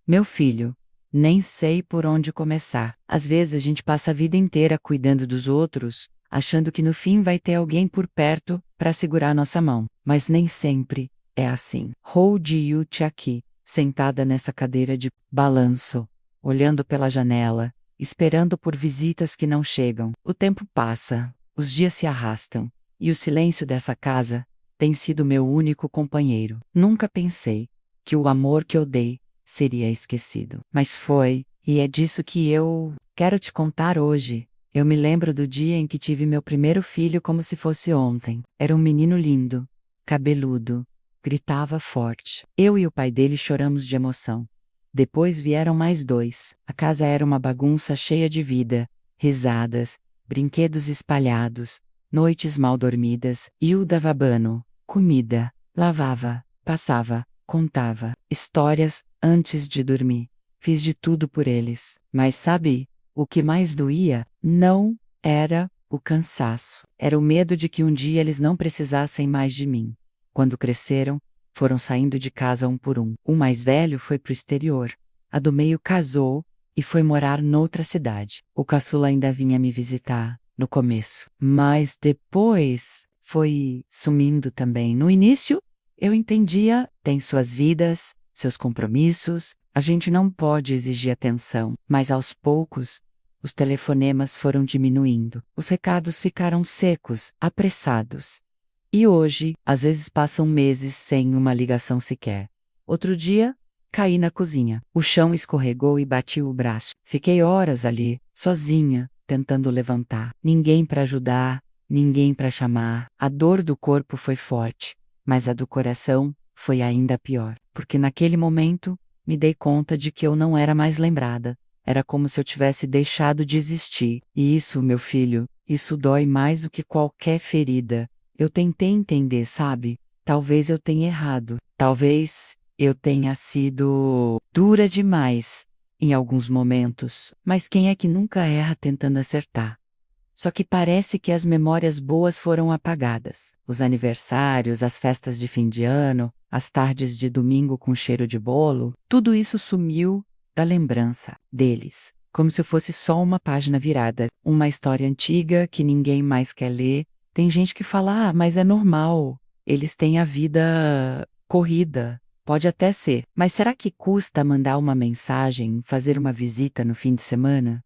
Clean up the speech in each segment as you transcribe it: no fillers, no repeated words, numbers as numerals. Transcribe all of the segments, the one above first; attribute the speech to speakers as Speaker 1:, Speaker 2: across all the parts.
Speaker 1: Meu filho, nem sei por onde começar. Às vezes a gente passa a vida inteira cuidando dos outros, achando que no fim vai ter alguém por perto para segurar nossa mão. Mas nem sempre é assim. Hold Yuchi aqui, sentada nessa cadeira de balanço, olhando pela janela, esperando por visitas que não chegam. O tempo passa, os dias se arrastam, e o silêncio dessa casa tem sido meu único companheiro. Nunca pensei que o amor que eu dei seria esquecido. Mas foi, e é disso que eu quero te contar hoje. Eu me lembro do dia em que tive meu primeiro filho como se fosse ontem. Era um menino lindo, cabeludo, gritava forte. Eu e o pai dele choramos de emoção. Depois vieram mais dois. A casa era uma bagunça cheia de vida, risadas, brinquedos espalhados, noites mal dormidas, e o Davabano, comida, lavava, passava, contava histórias antes de dormir. Fiz de tudo por eles. Mas sabe, o que mais doía não era o cansaço. Era o medo de que um dia eles não precisassem mais de mim. Quando cresceram, foram saindo de casa um por um. O mais velho foi pro exterior. A do meio casou e foi morar noutra cidade. O caçula ainda vinha me visitar no começo, mas depois foi sumindo também. No início, eu entendia, tem suas vidas, seus compromissos, a gente não pode exigir atenção, mas aos poucos, os telefonemas foram diminuindo, os recados ficaram secos, apressados. E hoje, às vezes passam meses sem uma ligação sequer. Outro dia, caí na cozinha. O chão escorregou e bati o braço. Fiquei horas ali, sozinha, tentando levantar. Ninguém para ajudar, ninguém para chamar. A dor do corpo foi forte, mas a do coração foi ainda pior, porque naquele momento me dei conta de que eu não era mais lembrada. Era como se eu tivesse deixado de existir. E isso, meu filho, isso dói mais do que qualquer ferida. Eu tentei entender, sabe? Talvez eu tenha errado. Talvez eu tenha sido dura demais em alguns momentos. Mas quem é que nunca erra tentando acertar? Só que parece que as memórias boas foram apagadas. Os aniversários, as festas de fim de ano, as tardes de domingo com cheiro de bolo, tudo isso sumiu da lembrança deles. Como se eu fosse só uma página virada, uma história antiga que ninguém mais quer ler. Tem gente que fala, mas é normal, eles têm a vida corrida. Pode até ser, mas será que custa mandar uma mensagem, fazer uma visita no fim de semana?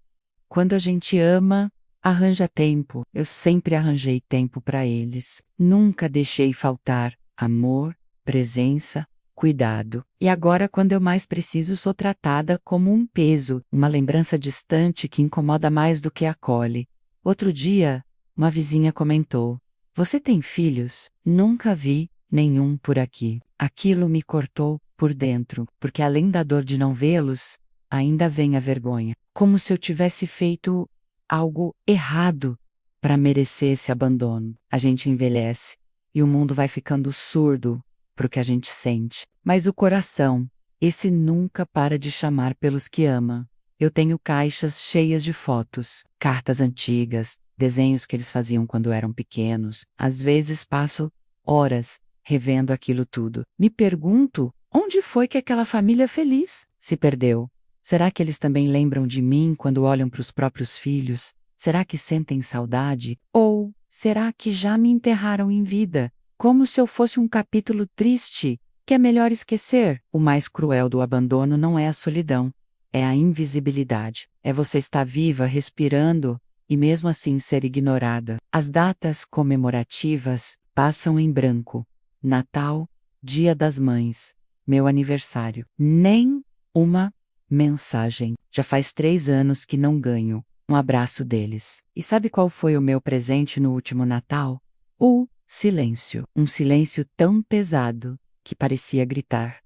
Speaker 1: Quando a gente ama, arranja tempo. Eu sempre arranjei tempo para eles. Nunca deixei faltar amor, presença, cuidado. E agora, quando eu mais preciso, sou tratada como um peso, uma lembrança distante que incomoda mais do que acolhe. Outro dia, uma vizinha comentou: Você tem filhos? Nunca vi nenhum por aqui. Aquilo me cortou por dentro, porque além da dor de não vê-los, ainda vem a vergonha. Como se eu tivesse feito algo errado para merecer esse abandono. A gente envelhece e o mundo vai ficando surdo para o que a gente sente. Mas o coração, esse nunca para de chamar pelos que ama. Eu tenho caixas cheias de fotos, cartas antigas, desenhos que eles faziam quando eram pequenos. Às vezes passo horas revendo aquilo tudo. Me pergunto, onde foi que aquela família feliz se perdeu? Será que eles também lembram de mim quando olham para os próprios filhos? Será que sentem saudade? Ou será que já me enterraram em vida, como se eu fosse um capítulo triste, que é melhor esquecer? O mais cruel do abandono não é a solidão, é a invisibilidade. É você estar viva, respirando, e mesmo assim ser ignorada. As datas comemorativas passam em branco. Natal, Dia das Mães, meu aniversário. Nem uma mensagem. Já faz 3 anos que não ganho um abraço deles. E sabe qual foi o meu presente no último Natal? O silêncio. Um silêncio tão pesado que parecia gritar.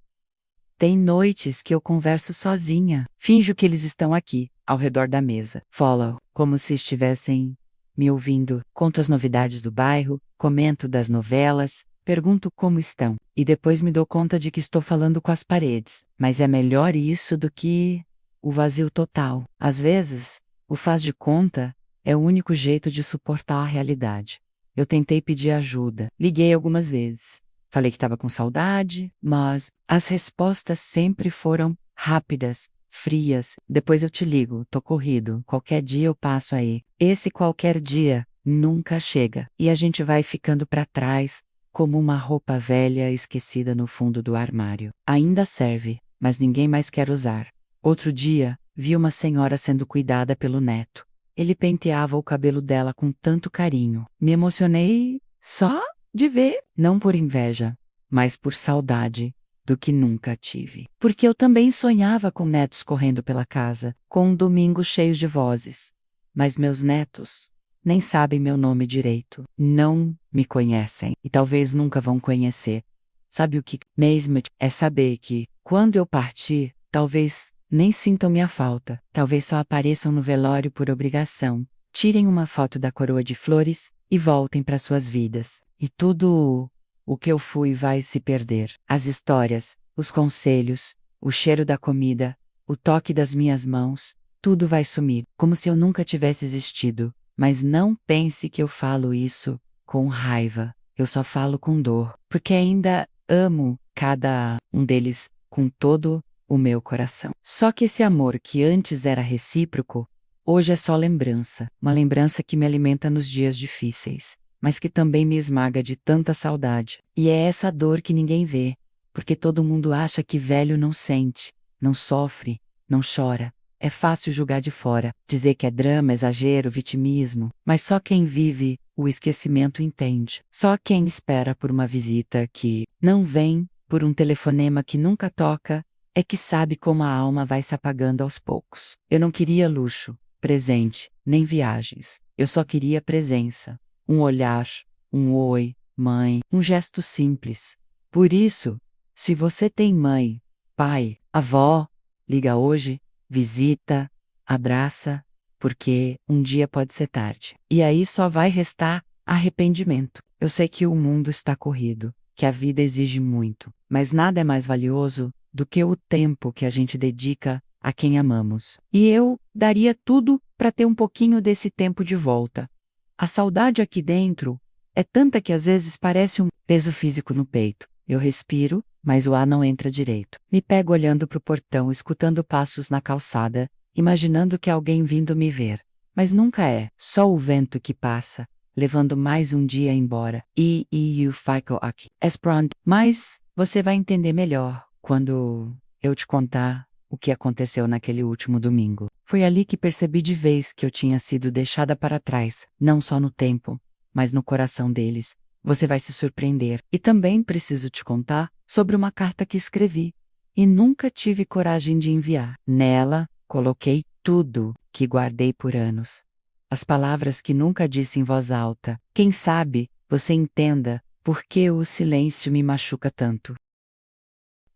Speaker 1: Tem noites que eu converso sozinha. Finjo que eles estão aqui, ao redor da mesa. Follow, como se estivessem me ouvindo. Conto as novidades do bairro, comento das novelas, pergunto como estão. E depois me dou conta de que estou falando com as paredes. Mas é melhor isso do que o vazio total. Às vezes, o faz de conta é o único jeito de suportar a realidade. Eu tentei pedir ajuda. Liguei algumas vezes. Falei que estava com saudade, mas as respostas sempre foram rápidas, frias. Depois eu te ligo, tô corrido, qualquer dia eu passo aí. Esse qualquer dia nunca chega. E a gente vai ficando para trás, como uma roupa velha esquecida no fundo do armário. Ainda serve, mas ninguém mais quer usar. Outro dia, vi uma senhora sendo cuidada pelo neto. Ele penteava o cabelo dela com tanto carinho. Me emocionei só de ver, não por inveja, mas por saudade do que nunca tive. Porque eu também sonhava com netos correndo pela casa, com um domingo cheio de vozes. Mas meus netos nem sabem meu nome direito, não me conhecem e talvez nunca vão conhecer. Sabe o que mesmo é saber que, quando eu partir, talvez nem sintam minha falta, talvez só apareçam no velório por obrigação, tirem uma foto da coroa de flores e voltem para suas vidas. E tudo o que eu fui vai se perder. As histórias, os conselhos, o cheiro da comida, o toque das minhas mãos, tudo vai sumir, como se eu nunca tivesse existido. Mas não pense que eu falo isso com raiva. Eu só falo com dor, porque ainda amo cada um deles com todo o meu coração. Só que esse amor que antes era recíproco, hoje é só lembrança. Uma lembrança que me alimenta nos dias difíceis, mas que também me esmaga de tanta saudade. E é essa dor que ninguém vê, porque todo mundo acha que velho não sente, não sofre, não chora. É fácil julgar de fora, dizer que é drama, exagero, vitimismo, mas só quem vive o esquecimento entende. Só quem espera por uma visita que não vem, por um telefonema que nunca toca, é que sabe como a alma vai se apagando aos poucos. Eu não queria luxo, presente, nem viagens. Eu só queria presença. Um olhar, um oi, mãe, um gesto simples. Por isso, se você tem mãe, pai, avó, liga hoje, visita, abraça, porque um dia pode ser tarde. E aí só vai restar arrependimento. Eu sei que o mundo está corrido, que a vida exige muito, mas nada é mais valioso do que o tempo que a gente dedica a quem amamos. E eu daria tudo para ter um pouquinho desse tempo de volta. A saudade aqui dentro é tanta que às vezes parece um peso físico no peito. Eu respiro, mas o ar não entra direito. Me pego olhando para o portão, escutando passos na calçada, imaginando que é alguém vindo me ver. Mas nunca é, só o vento que passa, levando mais um dia embora. E eu fico aqui esperando. Mas você vai entender melhor quando eu te contar o que aconteceu naquele último domingo. Foi ali que percebi de vez que eu tinha sido deixada para trás, não só no tempo, mas no coração deles. Você vai se surpreender. E também preciso te contar sobre uma carta que escrevi e nunca tive coragem de enviar. Nela, coloquei tudo que guardei por anos. As palavras que nunca disse em voz alta. Quem sabe você entenda por que o silêncio me machuca tanto.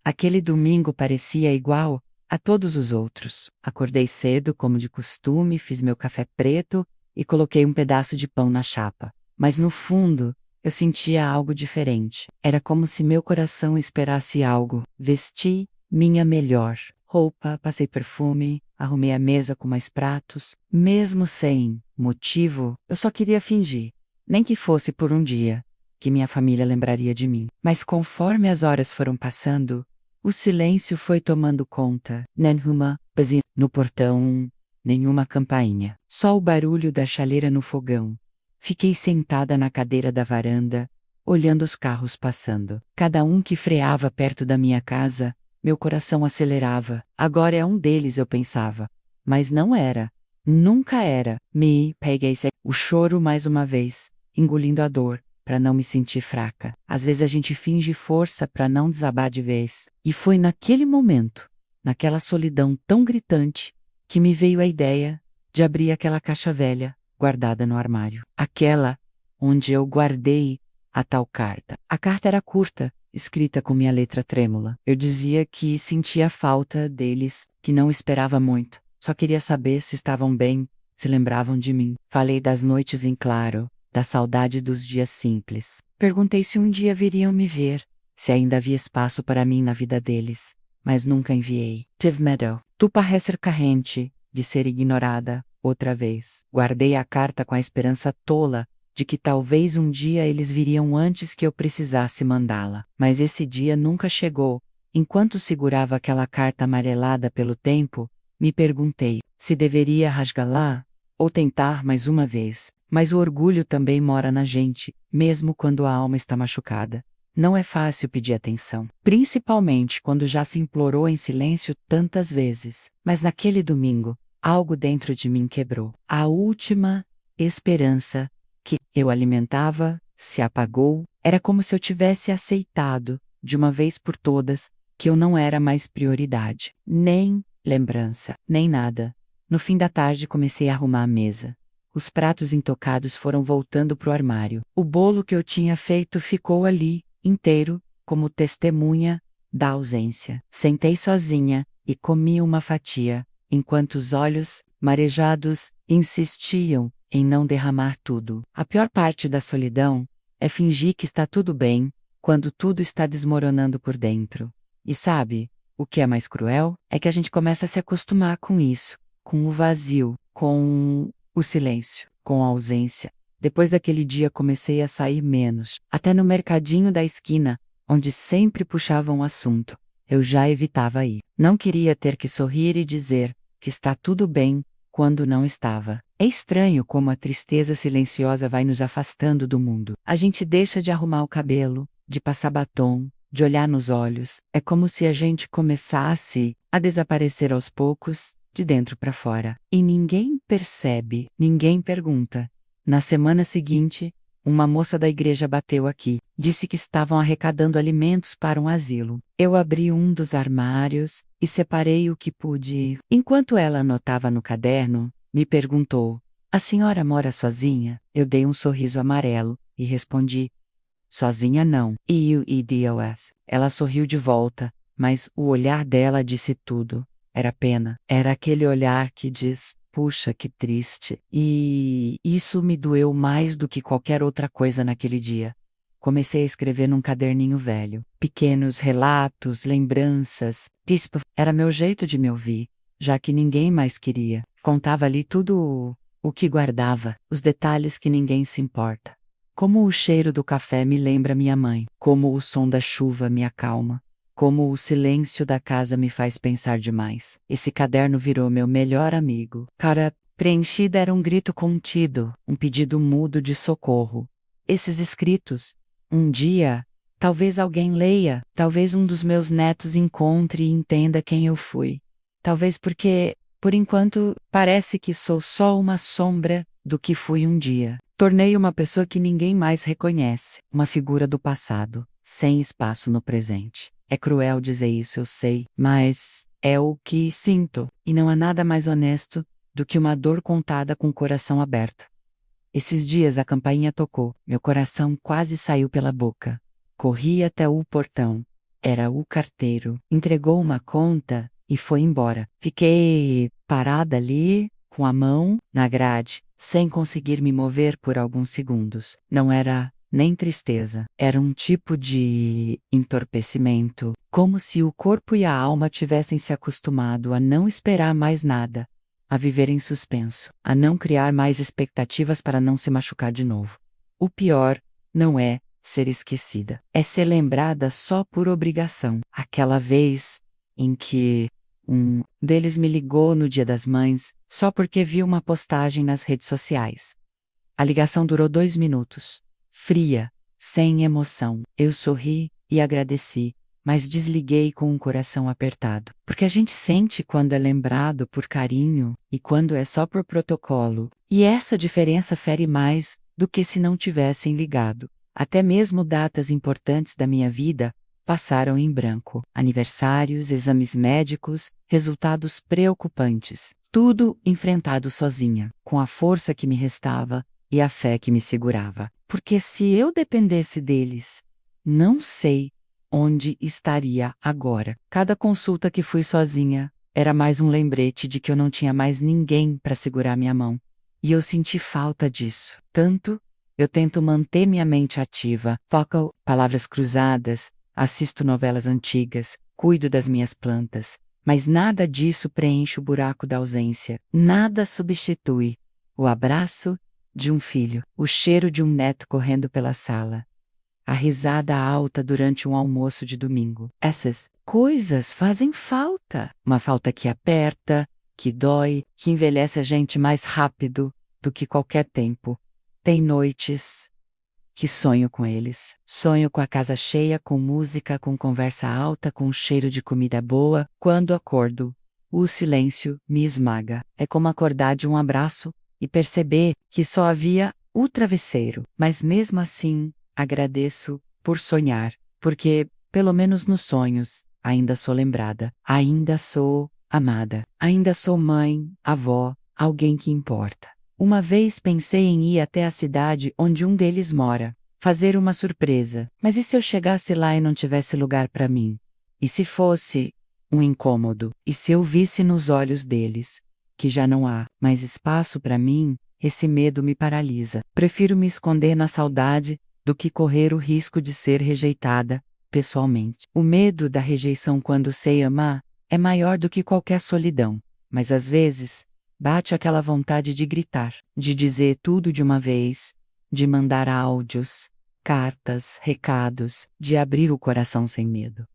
Speaker 1: Aquele domingo parecia igual a todos os outros. Acordei cedo, como de costume, fiz meu café preto e coloquei um pedaço de pão na chapa. Mas no fundo, eu sentia algo diferente. Era como se meu coração esperasse algo. Vesti minha melhor roupa, passei perfume, arrumei a mesa com mais pratos. Mesmo sem motivo, eu só queria fingir, nem que fosse por um dia, que minha família lembraria de mim. Mas conforme as horas foram passando, o silêncio foi tomando conta. Nenhuma buzina no portão, nenhuma campainha. Só o barulho da chaleira no fogão. Fiquei sentada na cadeira da varanda, olhando os carros passando. Cada um que freava perto da minha casa, meu coração acelerava. Agora é um deles, eu pensava. Mas não era. Nunca era. Me peguei o choro mais uma vez, engolindo a dor, para não me sentir fraca. Às vezes a gente finge força para não desabar de vez. E foi naquele momento, naquela solidão tão gritante, que me veio a ideia de abrir aquela caixa velha, guardada no armário. Aquela onde eu guardei a tal carta. A carta era curta, escrita com minha letra trêmula. Eu dizia que sentia falta deles, que não esperava muito. Só queria saber se estavam bem, se lembravam de mim. Falei das noites em claro, da saudade dos dias simples. Perguntei se um dia viriam me ver, se ainda havia espaço para mim na vida deles. Mas nunca enviei. Tive medo. Tu parece carente de ser ignorada. Outra vez, guardei a carta com a esperança tola de que talvez um dia eles viriam antes que eu precisasse mandá-la. Mas esse dia nunca chegou, Enquanto segurava aquela carta amarelada pelo tempo, me perguntei se deveria rasgá-la ou tentar mais uma vez. Mas o orgulho também mora na gente, mesmo quando a alma está machucada. Não é fácil pedir atenção, principalmente quando já se implorou em silêncio tantas vezes. Mas naquele domingo, algo dentro de mim quebrou. A última esperança que eu alimentava se apagou. Era como se eu tivesse aceitado, de uma vez por todas, que eu não era mais prioridade, nem lembrança, nem nada. No fim da tarde comecei a arrumar a mesa. Os pratos intocados foram voltando para o armário. O bolo que eu tinha feito ficou ali, inteiro, como testemunha da ausência. Sentei sozinha e comi uma fatia, enquanto os olhos, marejados, insistiam em não derramar tudo. A pior parte da solidão é fingir que está tudo bem, quando tudo está desmoronando por dentro. E sabe, o que é mais cruel? É que a gente começa a se acostumar com isso, com o vazio, com o silêncio, com a ausência. Depois daquele dia comecei a sair menos, até no mercadinho da esquina, onde sempre puxavam o assunto. Eu já evitava ir. Não queria ter que sorrir e dizer que está tudo bem, quando não estava. É estranho como a tristeza silenciosa vai nos afastando do mundo. A gente deixa de arrumar o cabelo, de passar batom, de olhar nos olhos. É como se a gente começasse a desaparecer aos poucos, de dentro para fora. E ninguém percebe, ninguém pergunta. Na semana seguinte, uma moça da igreja bateu aqui. Disse que estavam arrecadando alimentos para um asilo. Eu abri um dos armários e separei o que pude. Enquanto ela anotava no caderno, me perguntou: "A senhora mora sozinha?" Eu dei um sorriso amarelo e respondi: "Sozinha não." E-U-E-D-O-S. Ela sorriu de volta, mas o olhar dela disse tudo. Era pena. Era aquele olhar que diz: "Puxa, que triste." E isso me doeu mais do que qualquer outra coisa naquele dia. Comecei a escrever num caderninho velho. Pequenos relatos, lembranças. Era meu jeito de me ouvir, já que ninguém mais queria. Contava ali tudo o que guardava, os detalhes que ninguém se importa. Como o cheiro do café me lembra minha mãe, como o som da chuva me acalma, como o silêncio da casa me faz pensar demais. Esse caderno virou meu melhor amigo. Cara preenchida era um grito contido, um pedido mudo de socorro. Esses escritos, um dia, talvez alguém leia, talvez um dos meus netos encontre e entenda quem eu fui. Talvez porque, por enquanto, parece que sou só uma sombra do que fui um dia. Tornei uma pessoa que ninguém mais reconhece, uma figura do passado, sem espaço no presente. É cruel dizer isso, eu sei, mas é o que sinto, e não há nada mais honesto do que uma dor contada com o coração aberto. Esses dias a campainha tocou, meu coração quase saiu pela boca. Corri até o portão. Era o carteiro. Entregou uma conta e foi embora. Fiquei parada ali, com a mão na grade, sem conseguir me mover por alguns segundos. Não era nem tristeza, era um tipo de entorpecimento, como se o corpo e a alma tivessem se acostumado a não esperar mais nada, a viver em suspenso, a não criar mais expectativas para não se machucar de novo. O pior não é ser esquecida, é ser lembrada só por obrigação. Aquela vez em que um deles me ligou no Dia das Mães, só porque viu uma postagem nas redes sociais. A ligação durou 2 minutos. Fria, sem emoção. Eu sorri e agradeci, mas desliguei com o coração apertado. Porque a gente sente quando é lembrado por carinho e quando é só por protocolo. E essa diferença fere mais do que se não tivessem ligado. Até mesmo datas importantes da minha vida passaram em branco. Aniversários, exames médicos, resultados preocupantes. Tudo enfrentado sozinha, com a força que me restava e a fé que me segurava. Porque se eu dependesse deles, não sei onde estaria agora. Cada consulta que fui sozinha era mais um lembrete de que eu não tinha mais ninguém para segurar minha mão. E eu senti falta disso. Tanto, eu tento manter minha mente ativa, foco palavras cruzadas, assisto novelas antigas, cuido das minhas plantas, mas nada disso preenche o buraco da ausência. Nada substitui o abraço de um filho, o cheiro de um neto correndo pela sala, a risada alta durante um almoço de domingo. Essas coisas fazem falta. Uma falta que aperta, que dói, que envelhece a gente mais rápido do que qualquer tempo. Tem noites que sonho com eles. Sonho com a casa cheia, com música, com conversa alta, com cheiro de comida boa. Quando acordo, o silêncio me esmaga. É como acordar de um abraço e perceber que só havia o travesseiro. Mas mesmo assim, agradeço por sonhar, porque, pelo menos nos sonhos, ainda sou lembrada, ainda sou amada, ainda sou mãe, avó, alguém que importa. Uma vez pensei em ir até a cidade onde um deles mora, fazer uma surpresa. Mas e se eu chegasse lá e não tivesse lugar para mim? E se fosse um incômodo? E se eu visse nos olhos deles que já não há mais espaço para mim? Esse medo me paralisa. Prefiro me esconder na saudade do que correr o risco de ser rejeitada pessoalmente. O medo da rejeição quando sei amar é maior do que qualquer solidão. Mas às vezes, bate aquela vontade de gritar, de dizer tudo de uma vez, de mandar áudios, cartas, recados, de abrir o coração sem medo.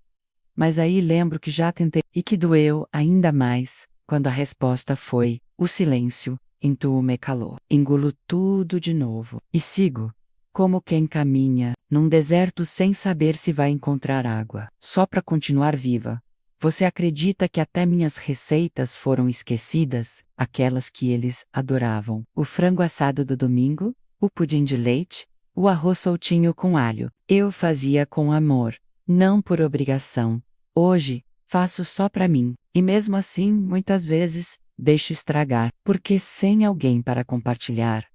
Speaker 1: Mas aí lembro que já tentei e que doeu ainda mais quando a resposta foi o silêncio. Entuo me calor. Engulo tudo de novo e sigo, como quem caminha num deserto sem saber se vai encontrar água, só para continuar viva. Você acredita que até minhas receitas foram esquecidas, aquelas que eles adoravam? O frango assado do domingo, o pudim de leite, o arroz soltinho com alho. Eu fazia com amor, não por obrigação. Hoje, faço só para mim, e mesmo assim, muitas vezes, deixo estragar, porque sem alguém para compartilhar,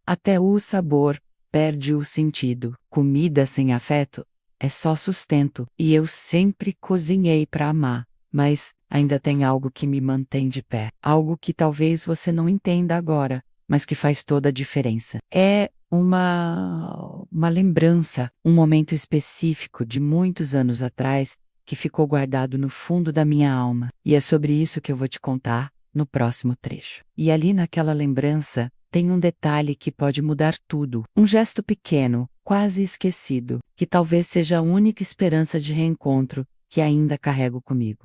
Speaker 1: até o sabor perde o sentido. Comida sem afeto é só sustento, e eu sempre cozinhei para amar, mas ainda tem algo que me mantém de pé, algo que talvez você não entenda agora, mas que faz toda a diferença. É uma lembrança, um momento específico de muitos anos atrás que ficou guardado no fundo da minha alma, e é sobre isso que eu vou te contar no próximo trecho. E ali naquela lembrança, tem um detalhe que pode mudar tudo. Um gesto pequeno, quase esquecido, que talvez seja a única esperança de reencontro que ainda carrego comigo.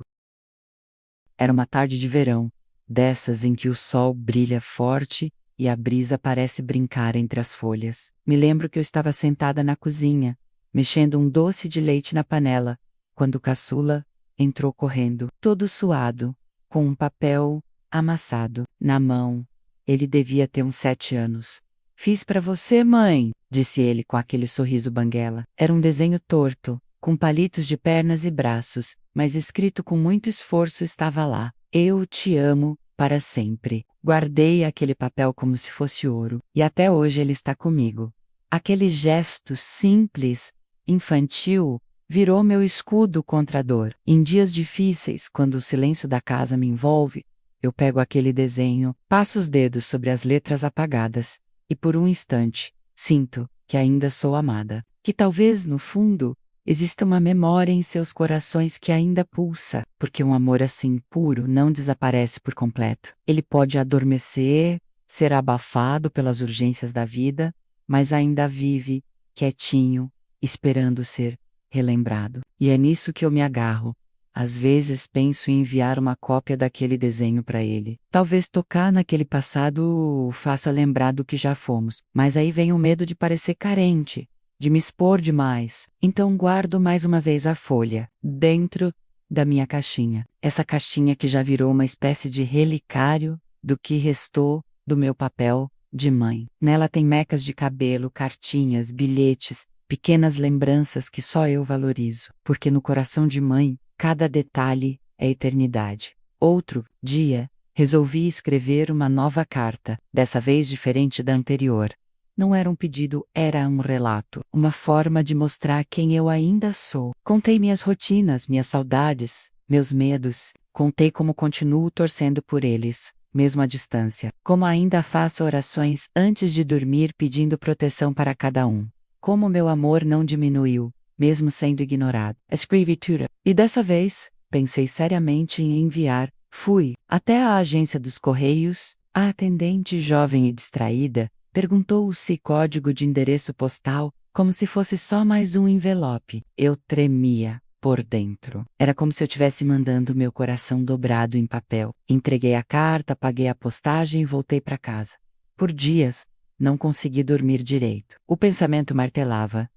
Speaker 1: Era uma tarde de verão, dessas em que o sol brilha forte e a brisa parece brincar entre as folhas. Me lembro que eu estava sentada na cozinha, mexendo um doce de leite na panela, quando o caçula entrou correndo, todo suado, com um papel amassado na mão. Ele devia ter uns 7 anos. Fiz para você, mãe, disse ele com aquele sorriso banguela. Era um desenho torto, com palitos de pernas e braços, mas escrito com muito esforço estava lá: Eu te amo, para sempre. Guardei aquele papel como se fosse ouro, e até hoje ele está comigo. Aquele gesto simples, infantil, virou meu escudo contra a dor. Em dias difíceis, quando o silêncio da casa me envolve, eu pego aquele desenho, passo os dedos sobre as letras apagadas, e por um instante, sinto que ainda sou amada. Que talvez, no fundo, exista uma memória em seus corações que ainda pulsa, porque um amor assim puro não desaparece por completo. Ele pode adormecer, ser abafado pelas urgências da vida, mas ainda vive, quietinho, esperando ser relembrado. E é nisso que eu me agarro. Às vezes penso em enviar uma cópia daquele desenho para ele. Talvez tocar naquele passado o faça lembrar do que já fomos, mas aí vem o medo de parecer carente, de me expor demais. Então guardo mais uma vez a folha, dentro da minha caixinha. Essa caixinha que já virou uma espécie de relicário do que restou do meu papel de mãe. Nela tem mecas de cabelo, cartinhas, bilhetes, pequenas lembranças que só eu valorizo, porque no coração de mãe, cada detalhe é eternidade. Outro dia, resolvi escrever uma nova carta, dessa vez diferente da anterior. Não era um pedido, era um relato, uma forma de mostrar quem eu ainda sou. Contei minhas rotinas, minhas saudades, meus medos, contei como continuo torcendo por eles, mesmo à distância, como ainda faço orações antes de dormir pedindo proteção para cada um. Como meu amor não diminuiu, mesmo sendo ignorado. Escrevi tudo. E dessa vez, pensei seriamente em enviar. Fui até a agência dos Correios. A atendente, jovem e distraída, perguntou se código de endereço postal, como se fosse só mais um envelope. Eu tremia, por dentro. Era como se eu tivesse mandando meu coração dobrado em papel. Entreguei a carta, paguei a postagem e voltei para casa. Por dias, não consegui dormir direito. O pensamento martelava.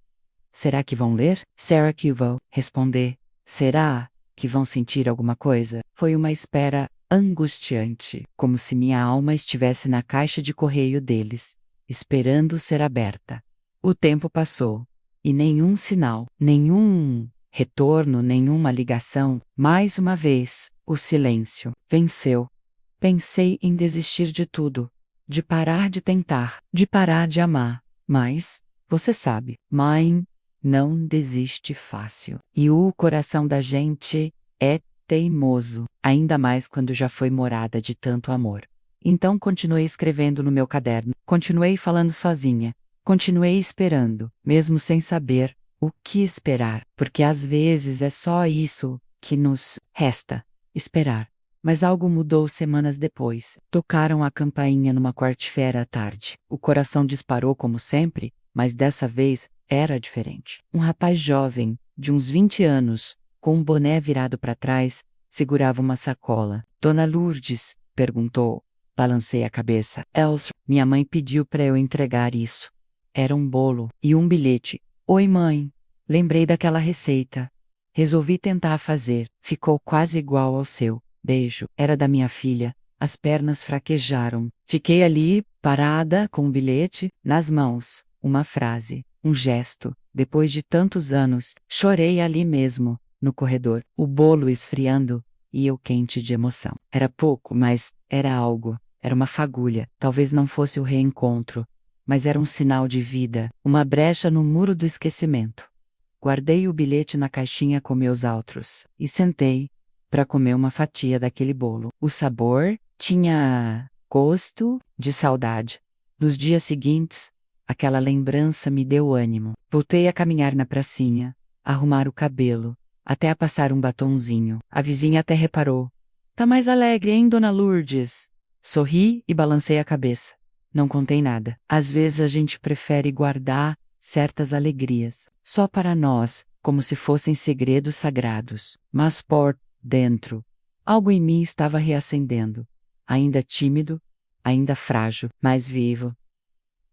Speaker 1: Será que vão ler? Será que vão responder? Será que vão sentir alguma coisa? Foi uma espera angustiante, como se minha alma estivesse na caixa de correio deles, esperando ser aberta. O tempo passou, e nenhum sinal, nenhum retorno, nenhuma ligação. Mais uma vez, o silêncio venceu. Pensei em desistir de tudo, de parar de tentar, de parar de amar. Mas, você sabe, mãe não desiste fácil. E o coração da gente é teimoso, ainda mais quando já foi morada de tanto amor. Então continuei escrevendo no meu caderno, continuei falando sozinha, continuei esperando, mesmo sem saber o que esperar, porque às vezes é só isso que nos resta, esperar. Mas algo mudou semanas depois. Tocaram a campainha numa quarta-feira à tarde. O coração disparou como sempre, mas dessa vez era diferente. Um rapaz jovem, de uns 20 anos, com um boné virado para trás, segurava uma sacola. Dona Lourdes? Perguntou. Balancei a cabeça. Elsa, minha mãe pediu para eu entregar isso. Era um bolo e um bilhete. Oi, mãe. Lembrei daquela receita. Resolvi tentar fazer. Ficou quase igual ao seu. Beijo. Era da minha filha. As pernas fraquejaram. Fiquei ali, parada, com o bilhete, nas mãos. Uma frase, um gesto. Depois de tantos anos, chorei ali mesmo, no corredor. O bolo esfriando e eu quente de emoção. Era pouco, mas era algo. Era uma fagulha. Talvez não fosse o reencontro, mas era um sinal de vida, uma brecha no muro do esquecimento. Guardei o bilhete na caixinha com meus outros e sentei para comer uma fatia daquele bolo. O sabor tinha gosto de saudade. Nos dias seguintes, aquela lembrança me deu ânimo. Voltei a caminhar na pracinha, arrumar o cabelo, até a passar um batonzinho. A vizinha até reparou. Tá mais alegre, hein, Dona Lourdes? Sorri e balancei a cabeça. Não contei nada. Às vezes a gente prefere guardar certas alegrias, só para nós, como se fossem segredos sagrados. Mas por dentro, algo em mim estava reacendendo. Ainda tímido, ainda frágil, mas vivo.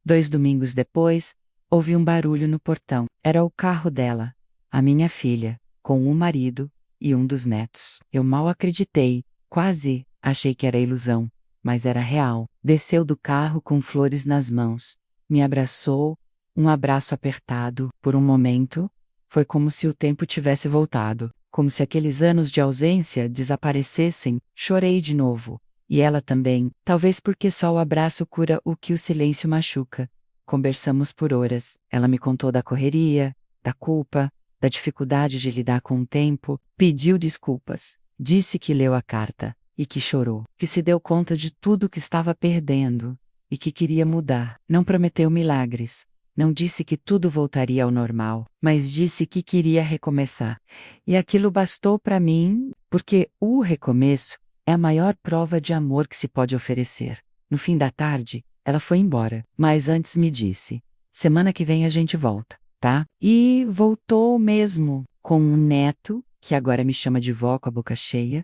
Speaker 1: 2 domingos depois, ouvi um barulho no portão. Era o carro dela, a minha filha, com um marido e um dos netos. Eu mal acreditei, quase achei que era ilusão, mas era real. Desceu do carro com flores nas mãos, me abraçou, um abraço apertado. Por um momento, foi como se o tempo tivesse voltado, como se aqueles anos de ausência desaparecessem. Chorei de novo. E ela também, talvez porque só o abraço cura o que o silêncio machuca. Conversamos por horas. Ela me contou da correria, da culpa, da dificuldade de lidar com o tempo, pediu desculpas, disse que leu a carta e que chorou, que se deu conta de tudo que estava perdendo e que queria mudar. Não prometeu milagres, não disse que tudo voltaria ao normal, mas disse que queria recomeçar. E aquilo bastou para mim, porque o recomeço é a maior prova de amor que se pode oferecer. No fim da tarde, ela foi embora, mas antes me disse: semana que vem a gente volta, tá? E voltou mesmo, com um neto, que agora me chama de vó com a boca cheia.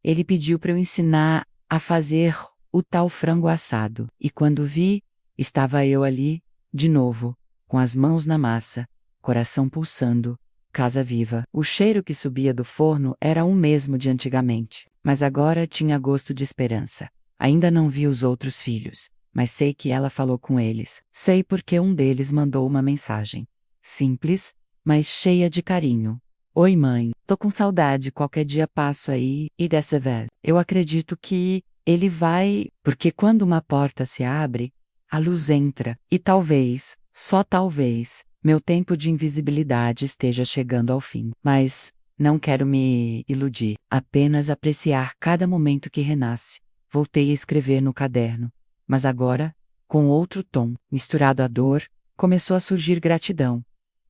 Speaker 1: Ele pediu para eu ensinar a fazer o tal frango assado. E quando vi, estava eu ali, de novo, com as mãos na massa, coração pulsando, casa viva. O cheiro que subia do forno era o mesmo de antigamente, mas agora tinha gosto de esperança. Ainda não vi os outros filhos, mas sei que ela falou com eles. Sei porque um deles mandou uma mensagem. Simples, mas cheia de carinho. Oi, mãe, tô com saudade, qualquer dia passo aí, e dessa vez. Eu acredito que ele vai, porque quando uma porta se abre, a luz entra, e talvez, só talvez, meu tempo de invisibilidade esteja chegando ao fim. Mas não quero me iludir, apenas apreciar cada momento que renasce. Voltei a escrever no caderno, mas agora, com outro tom, misturado à dor, começou a surgir gratidão.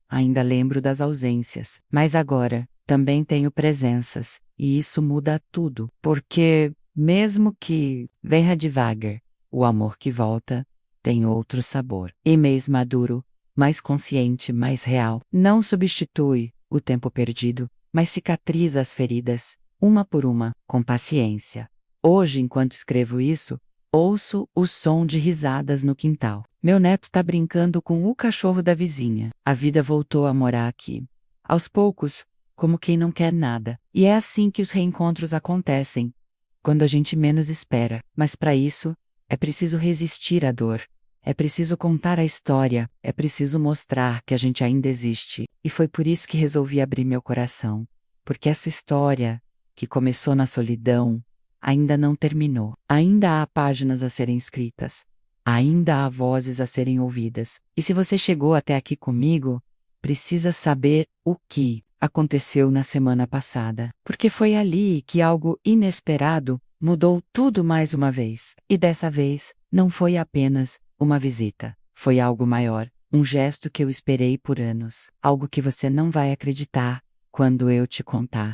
Speaker 1: Ainda lembro das ausências, mas agora também tenho presenças, e isso muda tudo, porque, mesmo que venha devagar, o amor que volta tem outro sabor. E mais maduro, mais consciente, mais real. Não substitui o tempo perdido, mas cicatriza as feridas, uma por uma, com paciência. Hoje, enquanto escrevo isso, ouço o som de risadas no quintal. Meu neto tá brincando com o cachorro da vizinha. A vida voltou a morar aqui. Aos poucos, como quem não quer nada. E é assim que os reencontros acontecem, quando a gente menos espera. Mas para isso, é preciso resistir à dor. É preciso contar a história, é preciso mostrar que a gente ainda existe. E foi por isso que resolvi abrir meu coração. Porque essa história, que começou na solidão, ainda não terminou. Ainda há páginas a serem escritas. Ainda há vozes a serem ouvidas. E se você chegou até aqui comigo, precisa saber o que aconteceu na semana passada. Porque foi ali que algo inesperado mudou tudo mais uma vez. E dessa vez, não foi apenas uma visita. Foi algo maior. Um gesto que eu esperei por anos. Algo que você não vai acreditar quando eu te contar.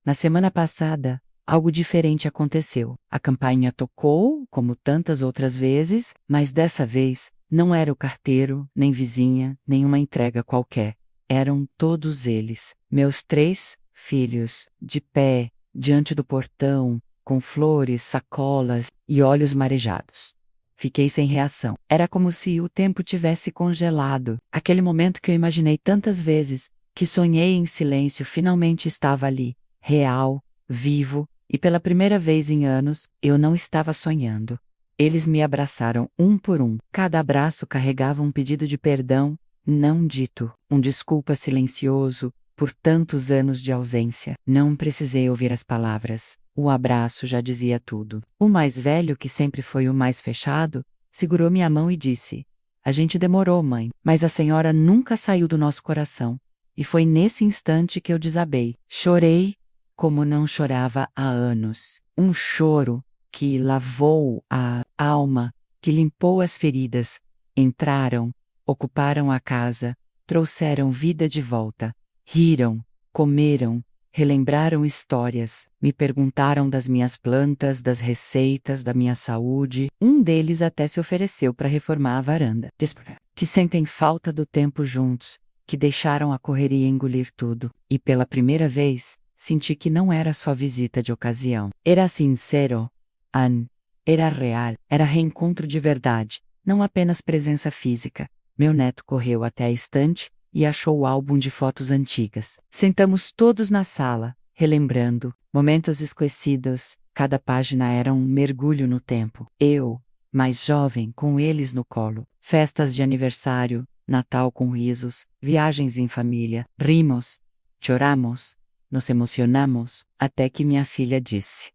Speaker 1: Na semana passada, algo diferente aconteceu. A campainha tocou, como tantas outras vezes, mas dessa vez não era o carteiro, nem vizinha, nem uma entrega qualquer. Eram todos eles, meus 3 filhos, de pé, diante do portão, com flores, sacolas e olhos marejados. Fiquei sem reação. Era como se o tempo tivesse congelado. Aquele momento que eu imaginei tantas vezes, que sonhei em silêncio, finalmente estava ali, real, vivo, e pela primeira vez em anos, eu não estava sonhando. Eles me abraçaram um por um. Cada abraço carregava um pedido de perdão, não dito, um desculpa silencioso, por tantos anos de ausência. Não precisei ouvir as palavras. O abraço já dizia tudo. O mais velho, que sempre foi o mais fechado, segurou minha mão e disse: "A gente demorou, mãe, mas a senhora nunca saiu do nosso coração." E foi nesse instante que eu desabei. Chorei como não chorava há anos. Um choro que lavou a alma, que limpou as feridas. Entraram, ocuparam a casa, trouxeram vida de volta. Riram, comeram, relembraram histórias, me perguntaram das minhas plantas, das receitas, da minha saúde. Um deles até se ofereceu para reformar a varanda. Que sentem falta do tempo juntos, que deixaram a correria engolir tudo. E pela primeira vez, senti que não era só visita de ocasião. Era sincero, era real, era reencontro de verdade, não apenas presença física. Meu neto correu até a estante e achou o álbum de fotos antigas. Sentamos todos na sala, relembrando momentos esquecidos. Cada página era um mergulho no tempo. Eu, mais jovem, com eles no colo. Festas de aniversário, Natal com risos, viagens em família. Rimos, choramos, nos emocionamos, até que minha filha disse: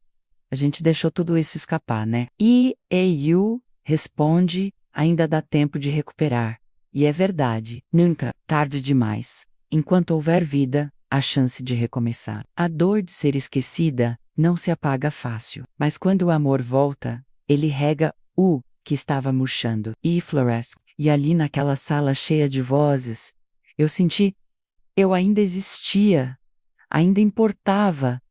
Speaker 1: "A gente deixou tudo isso escapar, né?" E eu responde: "Ainda dá tempo de recuperar." E é verdade, nunca tarde demais. Enquanto houver vida, há chance de recomeçar. A dor de ser esquecida não se apaga fácil, mas quando o amor volta, ele rega o que estava murchando e floresce. E ali naquela sala cheia de vozes, eu senti, eu ainda existia, ainda importava,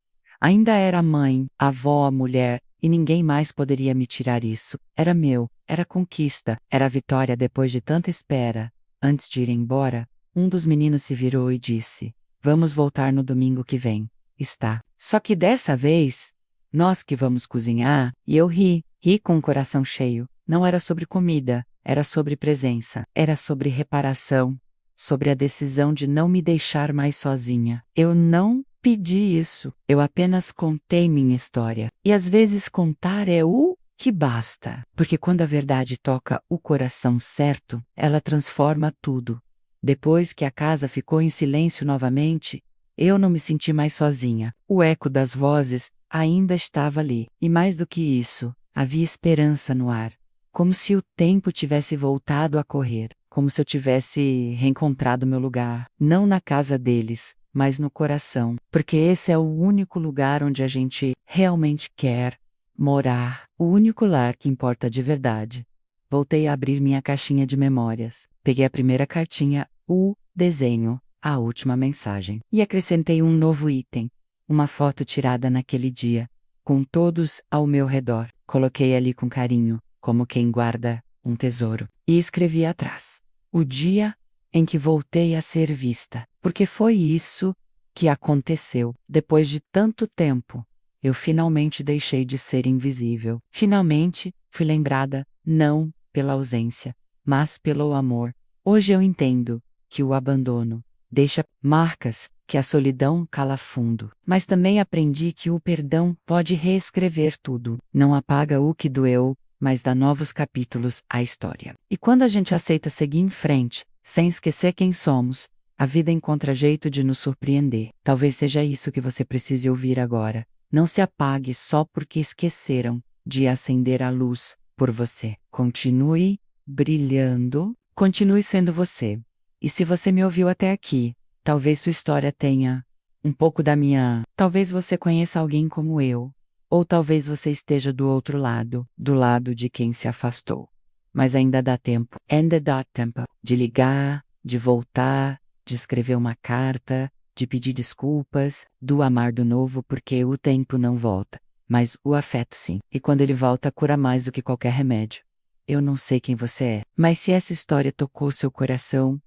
Speaker 1: ainda era mãe, avó, mulher, e ninguém mais poderia me tirar isso. Era meu, era conquista, era vitória depois de tanta espera. Antes de ir embora, um dos meninos se virou e disse: "Vamos voltar no domingo que vem." Está. Só que dessa vez, nós que vamos cozinhar, e eu ri com o coração cheio. Não era sobre comida, era sobre presença, era sobre reparação, sobre a decisão de não me deixar mais sozinha. Eu não pedi isso, eu apenas contei minha história. E às vezes contar é o que basta, porque quando a verdade toca o coração certo, ela transforma tudo. Depois que a casa ficou em silêncio novamente, eu não me senti mais sozinha. O eco das vozes ainda estava ali. E mais do que isso, havia esperança no ar. Como se o tempo tivesse voltado a correr. Como se eu tivesse reencontrado meu lugar. Não na casa deles, mas no coração. Porque esse é o único lugar onde a gente realmente quer morar. O único lar que importa de verdade. Voltei a abrir minha caixinha de memórias. Peguei a primeira cartinha, o desenho, a última mensagem. E acrescentei um novo item. Uma foto tirada naquele dia, com todos ao meu redor. Coloquei ali com carinho, como quem guarda um tesouro. E escrevi atrás: o dia em que voltei a ser vista. Porque foi isso que aconteceu. Depois de tanto tempo, eu finalmente deixei de ser invisível. Finalmente, fui lembrada, não pela ausência, mas pelo amor. Hoje eu entendo que o abandono deixa marcas, que a solidão cala fundo. Mas também aprendi que o perdão pode reescrever tudo. Não apaga o que doeu, mas dá novos capítulos à história. E quando a gente aceita seguir em frente, sem esquecer quem somos, a vida encontra jeito de nos surpreender. Talvez seja isso que você precise ouvir agora. Não se apague só porque esqueceram de acender a luz por você. Continue brilhando, continue sendo você. E se você me ouviu até aqui, talvez sua história tenha um pouco da minha. Talvez você conheça alguém como eu. Ou talvez você esteja do outro lado, do lado de quem se afastou. Mas ainda dá tempo. Ainda dá tempo de ligar, de voltar, de escrever uma carta, de pedir desculpas, do amar do novo, porque o tempo não volta. Mas o afeto sim. E quando ele volta, cura mais do que qualquer remédio. Eu não sei quem você é, mas se essa história tocou seu coração,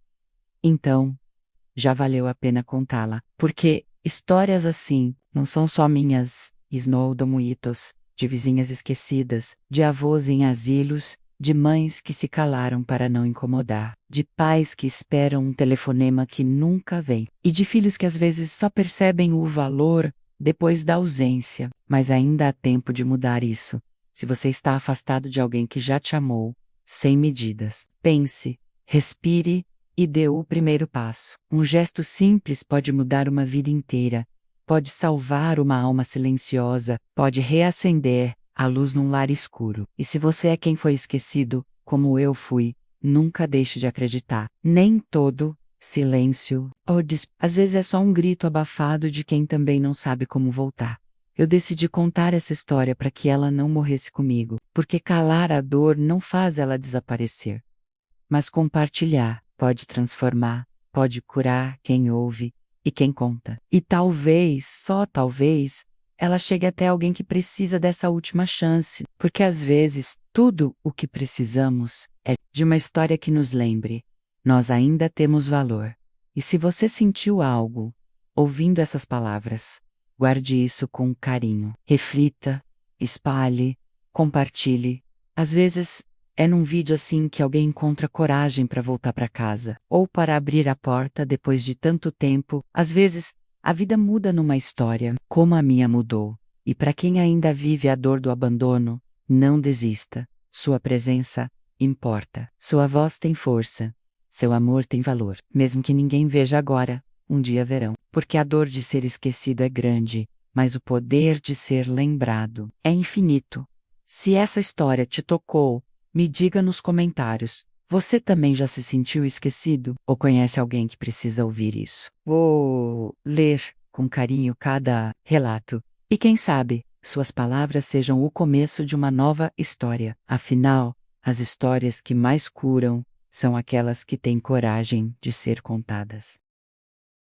Speaker 1: então já valeu a pena contá-la. Porque histórias assim não são só minhas, snowdomuitos, de vizinhas esquecidas, de avós em asilos, de mães que se calaram para não incomodar, de pais que esperam um telefonema que nunca vem, e de filhos que às vezes só percebem o valor depois da ausência. Mas ainda há tempo de mudar isso. Se você está afastado de alguém que já te amou, sem medidas, pense, respire e dê o primeiro passo. Um gesto simples pode mudar uma vida inteira, pode salvar uma alma silenciosa, pode reacender a luz num lar escuro. E se você é quem foi esquecido, como eu fui, nunca deixe de acreditar. Nem todo silêncio ou às vezes é só um grito abafado de quem também não sabe como voltar. Eu decidi contar essa história para que ela não morresse comigo, porque calar a dor não faz ela desaparecer. Mas compartilhar pode transformar, pode curar quem ouve e quem conta. E talvez, só talvez, ela chegue até alguém que precisa dessa última chance, porque às vezes tudo o que precisamos é de uma história que nos lembre: nós ainda temos valor. E se você sentiu algo ouvindo essas palavras, guarde isso com carinho. Reflita, espalhe, compartilhe. Às vezes é num vídeo assim que alguém encontra coragem para voltar para casa, ou para abrir a porta depois de tanto tempo. Às vezes, a vida muda numa história, como a minha mudou. E para quem ainda vive a dor do abandono, não desista. Sua presença importa. Sua voz tem força. Seu amor tem valor. Mesmo que ninguém veja agora, um dia verão. Porque a dor de ser esquecido é grande, mas o poder de ser lembrado é infinito. Se essa história te tocou, me diga nos comentários. Você também já se sentiu esquecido? Ou conhece alguém que precisa ouvir isso? Vou ler com carinho cada relato. E quem sabe, suas palavras sejam o começo de uma nova história. Afinal, as histórias que mais curam são aquelas que têm coragem de ser contadas.